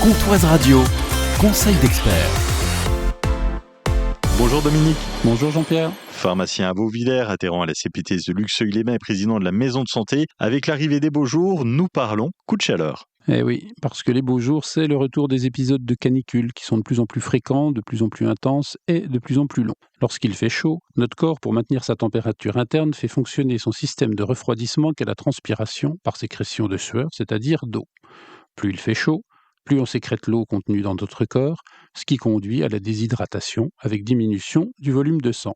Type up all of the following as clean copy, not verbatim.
Comptoise Radio, conseil d'experts. Bonjour Dominique. Bonjour Jean-Pierre. Pharmacien à Vauvillers, adhérent à la CPTS de Luxeuil-les-Bains et président de la Maison de Santé. Avec l'arrivée des beaux jours, nous parlons coup de chaleur. Eh oui, parce que les beaux jours, c'est le retour des épisodes de canicule qui sont de plus en plus fréquents, de plus en plus intenses et de plus en plus longs. Lorsqu'il fait chaud, notre corps, pour maintenir sa température interne, fait fonctionner son système de refroidissement qu'est la transpiration par sécrétion de sueur, c'est-à-dire d'eau. Plus il fait chaud, plus on sécrète l'eau contenue dans notre corps, ce qui conduit à la déshydratation avec diminution du volume de sang.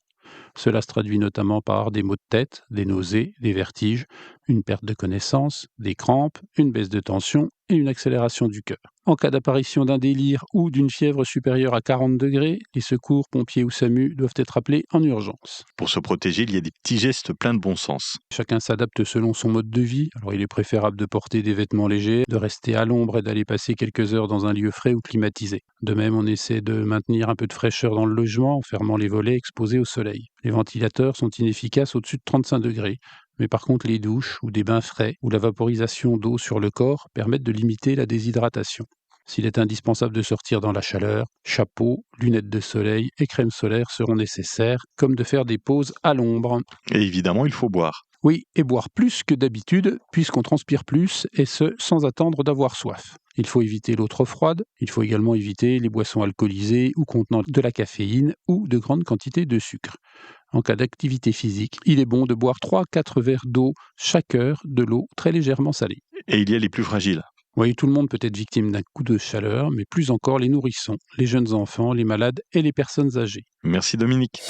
Cela se traduit notamment par des maux de tête, des nausées, des vertiges, une perte de connaissance, des crampes, une baisse de tension et une accélération du cœur. En cas d'apparition d'un délire ou d'une fièvre supérieure à 40 degrés, les secours, pompiers ou SAMU doivent être appelés en urgence. Pour se protéger, il y a des petits gestes pleins de bon sens. Chacun s'adapte selon son mode de vie. Alors il est préférable de porter des vêtements légers, de rester à l'ombre et d'aller passer quelques heures dans un lieu frais ou climatisé. De même, on essaie de maintenir un peu de fraîcheur dans le logement en fermant les volets exposés au soleil. Les ventilateurs sont inefficaces au-dessus de 35 degrés. Mais par contre, les douches ou des bains frais ou la vaporisation d'eau sur le corps permettent de limiter la déshydratation. S'il est indispensable de sortir dans la chaleur, chapeau, lunettes de soleil et crème solaire seront nécessaires, comme de faire des pauses à l'ombre. Et évidemment, il faut boire. Oui, et boire plus que d'habitude, puisqu'on transpire plus, et ce, sans attendre d'avoir soif. Il faut éviter l'eau trop froide, il faut également éviter les boissons alcoolisées ou contenant de la caféine ou de grandes quantités de sucre. En cas d'activité physique, il est bon de boire 3 à 4 verres d'eau chaque heure, de l'eau très légèrement salée. Et il y a les plus fragiles. Oui, tout le monde peut être victime d'un coup de chaleur, mais plus encore les nourrissons, les jeunes enfants, les malades et les personnes âgées. Merci Dominique.